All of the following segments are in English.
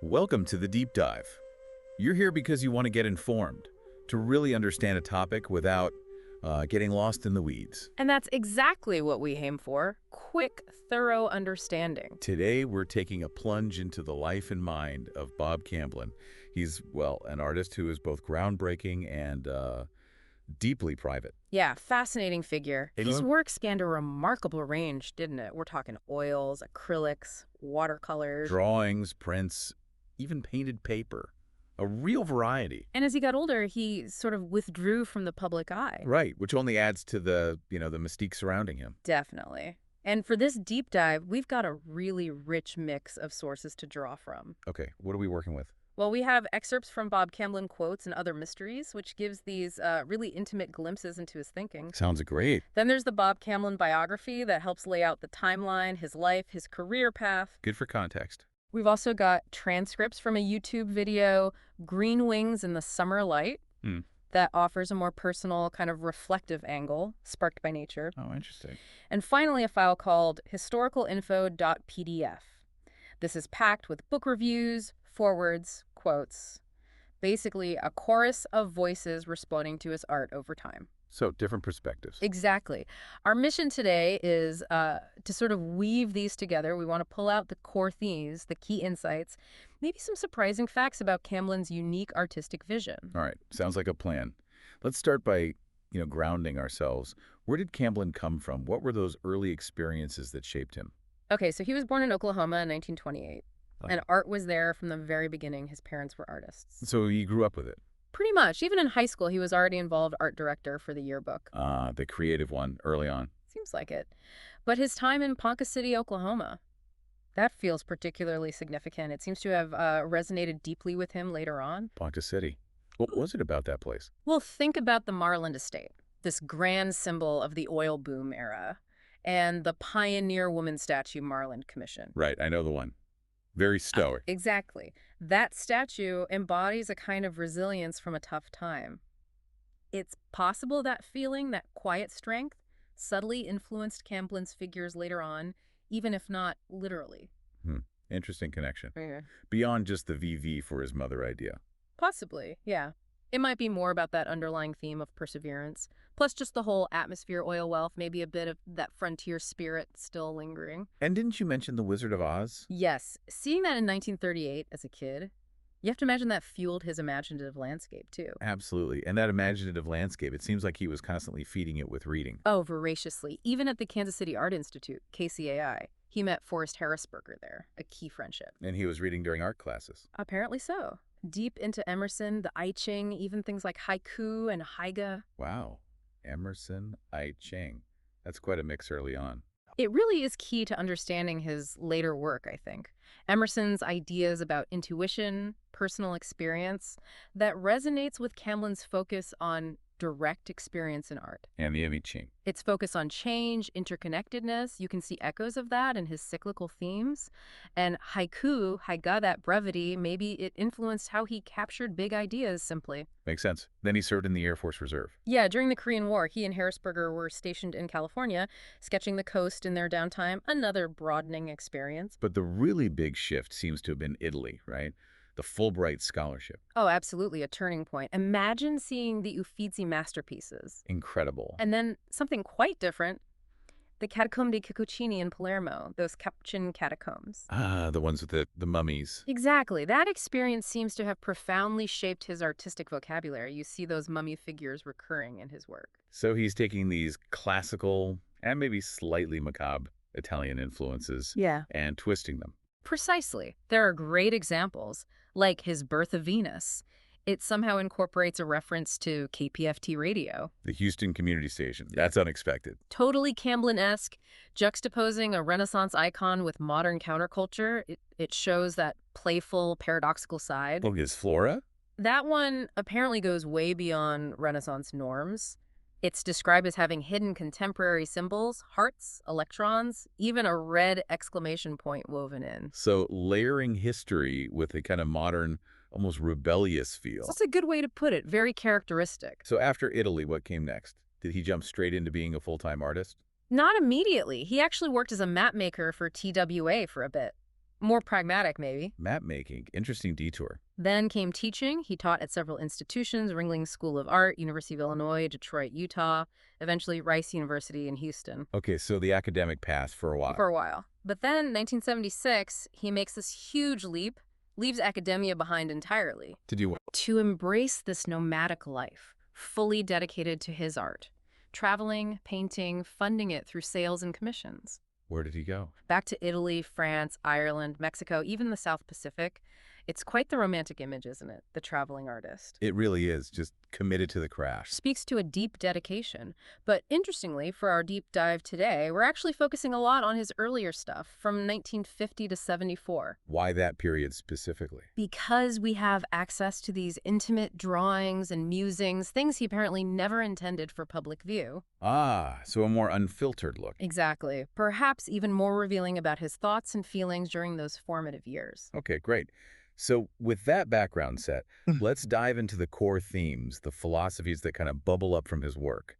Welcome to the Deep Dive. You're here because you want to get informed, to really understand a topic without getting lost in the weeds. And that's exactly what we aim for, quick, thorough understanding. Today, we're taking a plunge into the life and mind of Bob Camblin. He's, well, an artist who is both groundbreaking and deeply private. Yeah, fascinating figure. Hey, His look. work spanned a remarkable range, didn't it? We're talking oils, acrylics, watercolors. Drawings, prints, even painted paper. A real variety. And as he got older, he sort of withdrew from the public eye. Right, which only adds to the mystique surrounding him. Definitely. And for this deep dive, we've got a really rich mix of sources to draw from. Okay, what are we working with? Well, we have excerpts from Bob Camblin quotes and other mysteries, which gives these really intimate glimpses into his thinking. Sounds great. Then there's the Bob Camblin biography that helps lay out the timeline, his life, his career path. Good for context. We've also got transcripts from a YouTube video, Green Wings in the Summer Light, that offers a more personal, kind of reflective angle, sparked by nature. Oh, interesting. And finally, a file called historicalinfo.pdf. This is packed with book reviews, forwards, quotes, basically a chorus of voices responding to his art over time. So, different perspectives. Exactly. Our mission today is to sort of weave these together. We want to pull out the core themes, the key insights, maybe some surprising facts about Camblin's unique artistic vision. All right, sounds like a plan. Let's start by, grounding ourselves. Where did Camblin come from? What were those early experiences that shaped him? Okay, so he was born in Oklahoma in 1928, and art was there from the very beginning. His parents were artists. So he grew up with it. Pretty much. Even in high school, he was already involved art director for the yearbook. The creative one early on. Seems like it. But his time in Ponca City, Oklahoma, that feels particularly significant. It seems to have resonated deeply with him later on. Ponca City. What was it about that place? Well, think about the Marland Estate, this grand symbol of the oil boom era, and the pioneer woman statue Marland Commission. Right, I know the one. Very stoic. Exactly. That statue embodies a kind of resilience from a tough time. It's possible that feeling, that quiet strength, subtly influenced Camblin's figures later on, even if not literally. Interesting connection. Yeah. Beyond just the VV for his mother idea. Possibly, yeah. It might be more about that underlying theme of perseverance, plus just the whole atmosphere oil wealth, maybe a bit of that frontier spirit still lingering. And didn't you mention The Wizard of Oz? Yes, seeing that in 1938 as a kid, you have to imagine that fueled his imaginative landscape, too. Absolutely. And that imaginative landscape, it seems like he was constantly feeding it with reading. Oh, voraciously. Even at the Kansas City Art Institute, KCAI, he met Forrest Harrisberger there, a key friendship. And he was reading during art classes. Apparently so. Deep into Emerson, the I Ching, even things like haiku and haiga. Wow. Emerson, I Ching. That's quite a mix early on. It really is key to understanding his later work, I think. Emerson's ideas about intuition, personal experience, that resonates with Camblin's focus on direct experience in art. And the I Ching. Its focus on change, interconnectedness, you can see echoes of that in his cyclical themes. And haiku, haiga, that brevity, maybe it influenced how he captured big ideas simply. Makes sense. Then he served in the Air Force Reserve. Yeah, during the Korean War, he and Harrisberger were stationed in California, sketching the coast in their downtime, another broadening experience. But the really big shift seems to have been Italy, right? The Fulbright Scholarship. Oh, absolutely, a turning point. Imagine seeing the Uffizi masterpieces. Incredible. And then something quite different, the Catacombe dei Cappuccini in Palermo, those Capuchin catacombs. The ones with the mummies. Exactly. That experience seems to have profoundly shaped his artistic vocabulary. You see those mummy figures recurring in his work. So he's taking these classical and maybe slightly macabre Italian influences and twisting them. Precisely. There are great examples, like his Birth of Venus. It somehow incorporates a reference to KPFT radio. The Houston Community Station. That's unexpected. Totally Camblin-esque, juxtaposing a Renaissance icon with modern counterculture. It shows that playful, paradoxical side. Look, his flora? That one apparently goes way beyond Renaissance norms. It's described as having hidden contemporary symbols, hearts, electrons, even a red exclamation point woven in. So layering history with a kind of modern, almost rebellious feel. That's a good way to put it. Very characteristic. So after Italy, what came next? Did he jump straight into being a full-time artist? Not immediately. He actually worked as a map maker for TWA for a bit. More pragmatic, maybe. Map making, interesting detour. Then came teaching. He taught at several institutions, Ringling School of Art, University of Illinois, Detroit, Utah, eventually Rice University in Houston Okay, so the academic path for a while. for a while. But then, 1976, he makes this huge leap, leaves academia behind entirely, To do what? to embrace this nomadic life, fully dedicated to his art, traveling, painting, funding it through sales and commissions. Where did he go? Back to Italy, France, Ireland, Mexico, even the South Pacific. It's quite the romantic image, isn't it? The traveling artist. It really is, just committed to the craft. Speaks to a deep dedication. But interestingly, for our deep dive today, we're actually focusing a lot on his earlier stuff from 1950 to 74. Why that period specifically? Because we have access to these intimate drawings and musings, things he apparently never intended for public view. Ah, so a more unfiltered look. Exactly. Perhaps even more revealing about his thoughts and feelings during those formative years. Okay, great. So with that background set, let's dive into the core themes, the philosophies that kind of bubble up from his work.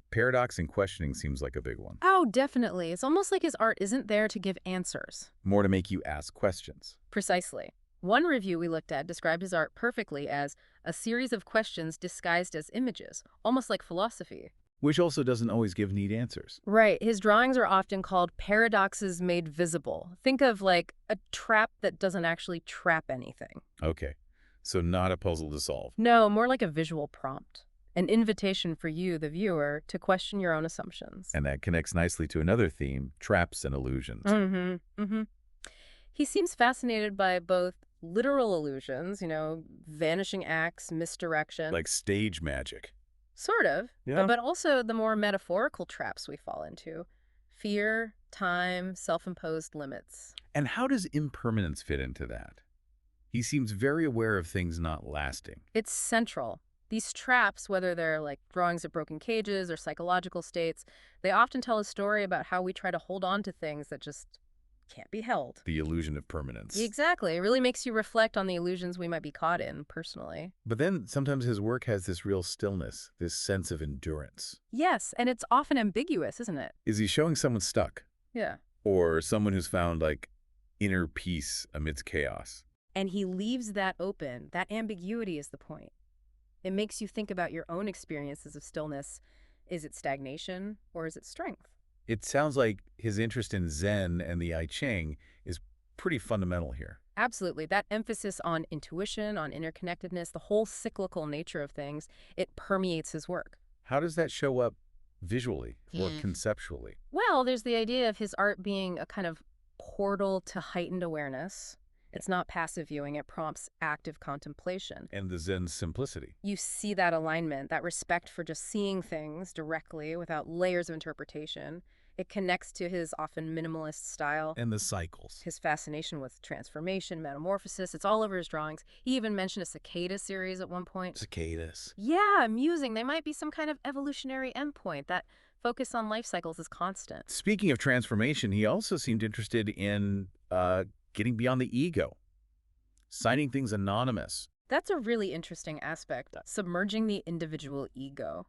Paradox and questioning seems like a big one. Oh, definitely. It's almost like his art isn't there to give answers. More to make you ask questions. Precisely. One review we looked at described his art perfectly as a series of questions disguised as images, almost like philosophy. Which also doesn't always give neat answers. Right. His drawings are often called paradoxes made visible. Think of like a trap that doesn't actually trap anything. Okay, so not a puzzle to solve. No, more like a visual prompt. An invitation for you, the viewer, to question your own assumptions. And that connects nicely to another theme, traps and illusions. He seems fascinated by both literal illusions, vanishing acts, misdirection. Like stage magic. Sort of. Yeah. But also the more metaphorical traps we fall into. Fear, time, self-imposed limits. And how does impermanence fit into that? He seems very aware of things not lasting. It's central. These traps, whether they're like drawings of broken cages or psychological states, they often tell a story about how we try to hold on to things that just can't be held. The illusion of permanence. Exactly. It really makes you reflect on the illusions we might be caught in, personally. But then sometimes his work has this real stillness, this sense of endurance. Yes, and it's often ambiguous, isn't it? Is he showing someone stuck? Yeah. Or someone who's found, like, inner peace amidst chaos? And he leaves that open. That ambiguity is the point. It makes you think about your own experiences of stillness. Is it stagnation or is it strength? It sounds like his interest in Zen and the I Ching is pretty fundamental here. Absolutely. That emphasis on intuition, on interconnectedness, the whole cyclical nature of things, it permeates his work. How does that show up visually or conceptually? Well, there's the idea of his art being a kind of portal to heightened awareness. It's not passive viewing, it prompts active contemplation. And the Zen simplicity. You see that alignment, that respect for just seeing things directly without layers of interpretation. It connects to his often minimalist style. And the cycles. His fascination with transformation, metamorphosis, it's all over his drawings. He even mentioned a cicada series at one point. Cicadas. Yeah, amusing. They might be some kind of evolutionary endpoint. That focus on life cycles is constant. Speaking of transformation, he also seemed interested in getting beyond the ego, signing things anonymous. That's a really interesting aspect, submerging the individual ego.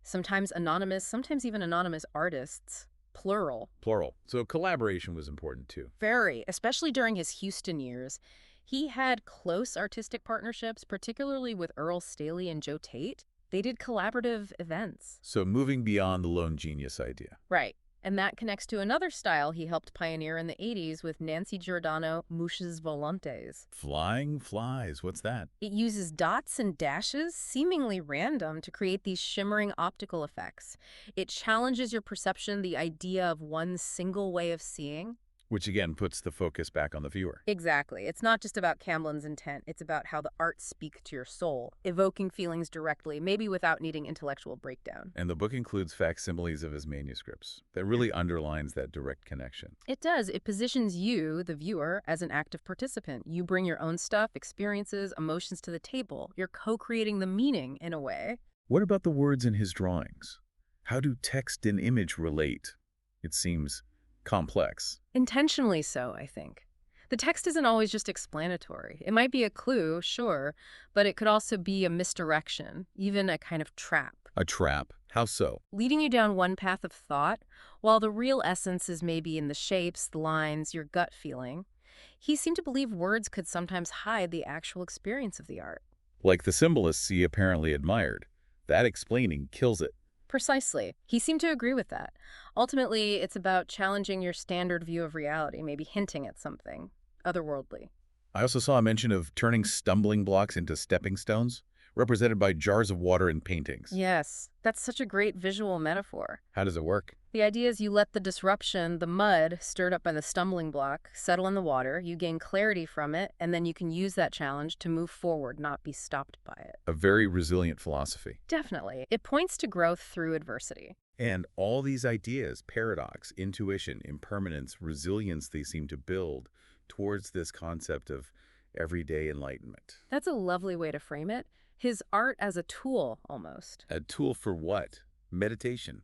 Sometimes anonymous, sometimes even anonymous artists, plural. Plural. So collaboration was important too. Very, especially during his Houston years. He had close artistic partnerships, particularly with Earl Staley and Joe Tate. They did collaborative events. So moving beyond the lone genius idea. Right. And that connects to another style he helped pioneer in the 80s with Nancy Giordano, Mouches Volantes. Flying flies, what's that? It uses dots and dashes, seemingly random, to create these shimmering optical effects. It challenges your perception, the idea of one single way of seeing. Which again puts the focus back on the viewer. Exactly. It's not just about Camblin's intent. It's about how the art speaks to your soul, evoking feelings directly, maybe without needing intellectual breakdown. And the book includes facsimiles of his manuscripts. That really underlines that direct connection. It does. It positions you, the viewer, as an active participant. You bring your own stuff, experiences, emotions to the table. You're co-creating the meaning in a way. What about the words in his drawings? How do text and image relate? It seems complex. Intentionally so, I think. The text isn't always just explanatory. It might be a clue, sure, but it could also be a misdirection, even a kind of trap. A trap? How so? Leading you down one path of thought, while the real essence is maybe in the shapes, the lines, your gut feeling. He seemed to believe words could sometimes hide the actual experience of the art. Like the symbolists he apparently admired. That explaining kills it. Precisely. He seemed to agree with that. Ultimately, it's about challenging your standard view of reality, maybe hinting at something otherworldly. I also saw a mention of turning stumbling blocks into stepping stones, represented by jars of water in paintings. Yes, that's such a great visual metaphor. How does it work? The idea is you let the disruption, the mud stirred up by the stumbling block, settle in the water, you gain clarity from it, and then you can use that challenge to move forward, not be stopped by it. A very resilient philosophy. Definitely. It points to growth through adversity. And all these ideas, paradox, intuition, impermanence, resilience, they seem to build towards this concept of everyday enlightenment. That's a lovely way to frame it. His art as a tool, almost. A tool for what? Meditation,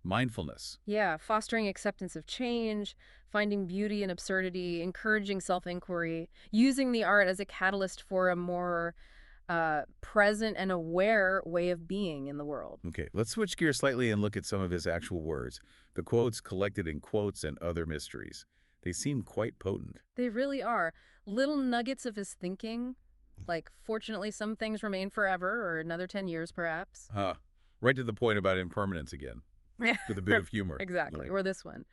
mindfulness. Yeah, fostering acceptance of change, finding beauty in absurdity, encouraging self-inquiry, using the art as a catalyst for a more present and aware way of being in the world. Okay, let's switch gears slightly and look at some of his actual words. The quotes collected in quotes and other mysteries. They seem quite potent. They really are. Little nuggets of his thinking, like, fortunately, some things remain forever, or another 10 years, perhaps. Huh. Right to the point about impermanence again, Yeah. with a bit of humor. Exactly. Like, Or this one.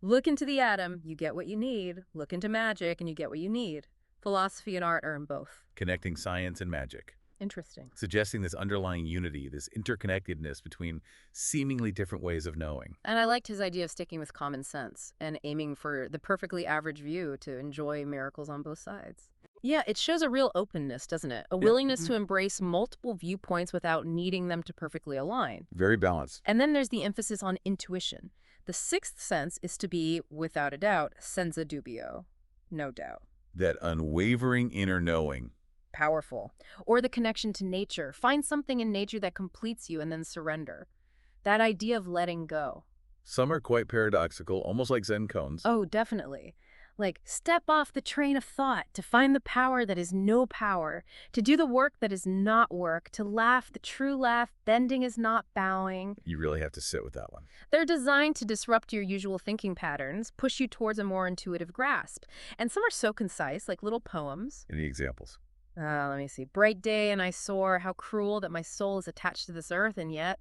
Look into the atom, you get what you need. Look into magic, and you get what you need. Philosophy and art are in both. connecting science and magic. Interesting. Suggesting this underlying unity, this interconnectedness between seemingly different ways of knowing. And I liked his idea of sticking with common sense and aiming for the perfectly average view to enjoy miracles on both sides. Yeah, it shows a real openness, doesn't it? A willingness to embrace multiple viewpoints without needing them to perfectly align. Very balanced. And then there's the emphasis on intuition. The sixth sense is to be, without a doubt, senza dubio. No doubt. That unwavering inner knowing. Powerful. Or the connection to nature. Find something in nature that completes you and then surrender. That idea of letting go. Some are quite paradoxical, almost like Zen koans. Oh, definitely. Like, step off the train of thought to find the power that is no power, to do the work that is not work, to laugh the true laugh, bending is not bowing. You really have to sit with that one. They're designed to disrupt your usual thinking patterns, push you towards a more intuitive grasp. And some are so concise, like little poems. Any examples? Let me see. Bright day and I soar, how cruel that my soul is attached to this earth, and yet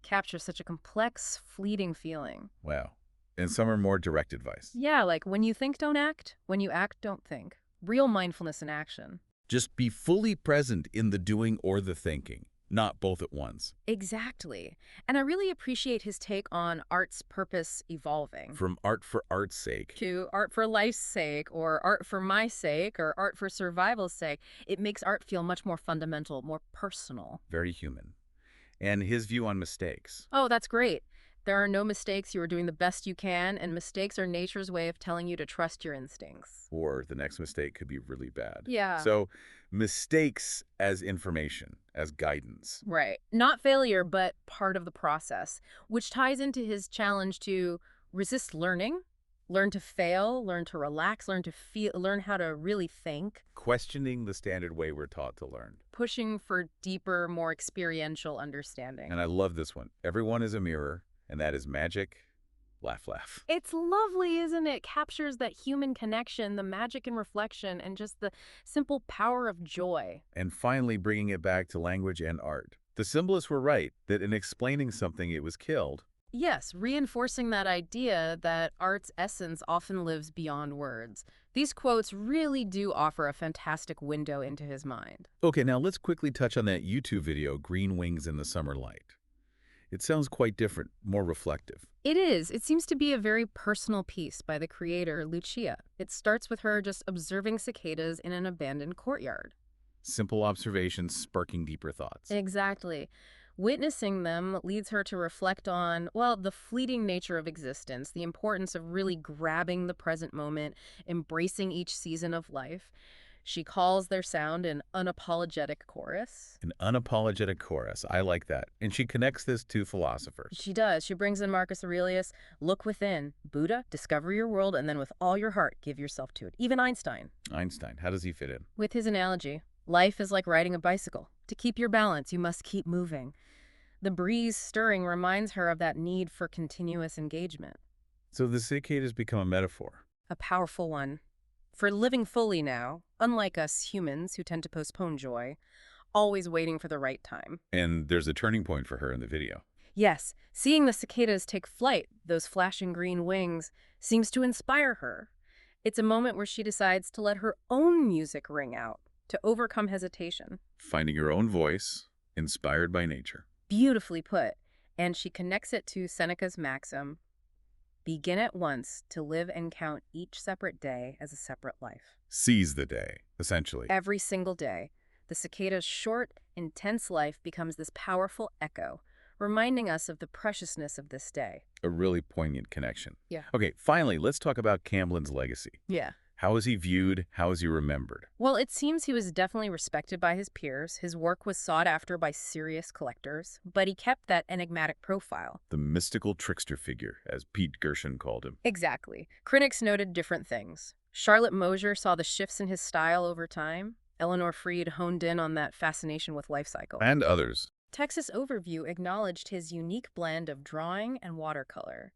captures such a complex, fleeting feeling. Wow. And some are more direct advice. Yeah, like when you think, don't act. When you act, don't think. Real mindfulness in action. Just be fully present in the doing or the thinking, not both at once. Exactly. And I really appreciate his take on art's purpose evolving. From art for art's sake. To art for life's sake, or art for my sake, or art for survival's sake. It makes art feel much more fundamental, more personal. Very human. And his view on mistakes. Oh, that's great. There are no mistakes. You are doing the best you can, and mistakes are nature's way of telling you to trust your instincts. Or the next mistake could be really bad. Yeah. So mistakes as information, as guidance. Right. Not failure, but part of the process, which ties into his challenge to resist learning, learn to fail, learn to relax, learn to feel, learn how to really think. Questioning the standard way we're taught to learn. Pushing for deeper, more experiential understanding. And I love this one. Everyone is a mirror, and that is magic. Laugh, laugh. It's lovely, isn't it? Captures that human connection, the magic and reflection, and just the simple power of joy. And finally, bringing it back to language and art. The symbolists were right that in explaining something, it was killed. Yes, reinforcing that idea that art's essence often lives beyond words. These quotes really do offer a fantastic window into his mind. Okay, now let's quickly touch on that YouTube video, Green Wings in the Summer Light. It sounds quite different, more reflective. It is. It seems to be a very personal piece by the creator, Lucia. It starts with her just observing cicadas in an abandoned courtyard. Simple observations sparking deeper thoughts. Exactly. Witnessing them leads her to reflect on, well, the fleeting nature of existence, the importance of really grabbing the present moment, embracing each season of life. She calls their sound an unapologetic chorus. An unapologetic chorus. I like that. And she connects this to philosophers. She does. She brings in Marcus Aurelius, look within. Buddha, discover your world, and then with all your heart, give yourself to it. Even Einstein. Einstein, how does he fit in? With his analogy, life is like riding a bicycle. To keep your balance, you must keep moving. The breeze stirring reminds her of that need for continuous engagement. So the cicadas become a metaphor. A powerful one. for living fully now, unlike us humans who tend to postpone joy, always waiting for the right time. And there's a turning point for her in the video. Yes, seeing the cicadas take flight, those flashing green wings, seems to inspire her. It's a moment where she decides to let her own music ring out, to overcome hesitation. Finding her own voice, inspired by nature. Beautifully put. And she connects it to Seneca's maxim, begin at once to live and count each separate day as a separate life. Seize the day, essentially. Every single day, the cicada's short, intense life becomes this powerful echo, reminding us of the preciousness of this day. A really poignant connection. Yeah. Okay, finally, let's talk about Camblin's legacy. Yeah. How is he viewed? How is he remembered? Well, it seems he was definitely respected by his peers. His work was sought after by serious collectors, but he kept that enigmatic profile. The mystical trickster figure, as Pete Gershon called him. Exactly. Critics noted different things. Charlotte Mosier saw the shifts in his style over time. Eleanor Freed honed in on that fascination with life cycle. And others. Texas Overview acknowledged his unique blend of drawing and watercolor.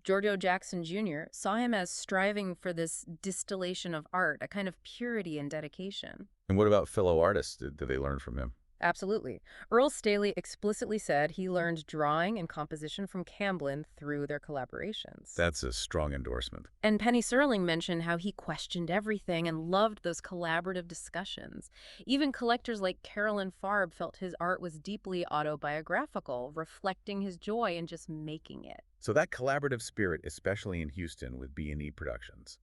Giorgio Jackson Jr. saw him as striving for this distillation of art, a kind of purity and dedication. And what about fellow artists? Did they learn from him? Absolutely. Earl Staley explicitly said he learned drawing and composition from Camblin through their collaborations. That's a strong endorsement. And Penny Serling mentioned how he questioned everything and loved those collaborative discussions. Even collectors like Carolyn Farb felt his art was deeply autobiographical, reflecting his joy in just making it. So that collaborative spirit, especially in Houston with B&E Productions,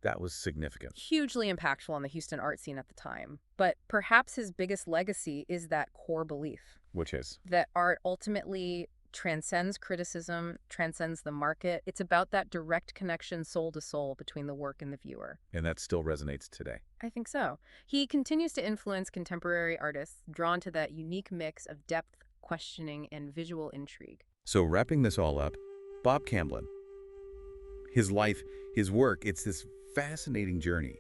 that was significant. Hugely impactful on the Houston art scene at the time. But perhaps his biggest legacy is that core belief. Which is? That art ultimately transcends criticism, transcends the market. It's about that direct connection soul to soul between the work and the viewer. And that still resonates today. I think so. He continues to influence contemporary artists, drawn to that unique mix of depth, questioning, and visual intrigue. So wrapping this all up, Bob Camblin. His life, his work, it's this fascinating journey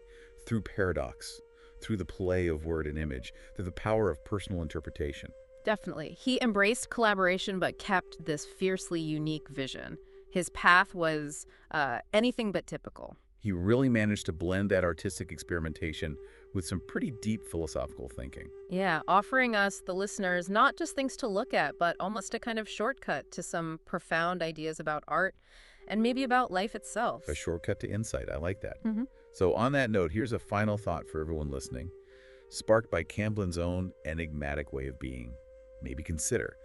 through paradox, through the play of word and image, through the power of personal interpretation. Definitely. He embraced collaboration but kept this fiercely unique vision. His path was anything but typical. He really managed to blend that artistic experimentation with some pretty deep philosophical thinking. Yeah, offering us, the listeners, not just things to look at, but almost a kind of shortcut to some profound ideas about art and maybe about life itself. A shortcut to insight. I like that. Mm-hmm. So on that note, here's a final thought for everyone listening. Sparked by Camblin's own enigmatic way of being, maybe consider,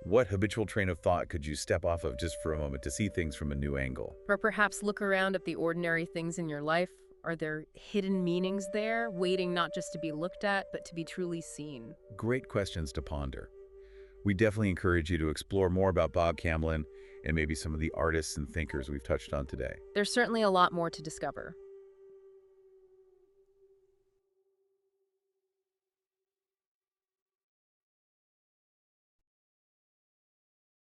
what habitual train of thought could you step off of just for a moment to see things from a new angle? Or perhaps look around at the ordinary things in your life. Are there hidden meanings there, waiting not just to be looked at, but to be truly seen? Great questions to ponder. We definitely encourage you to explore more about Bob Camblin and maybe some of the artists and thinkers we've touched on today. There's certainly a lot more to discover.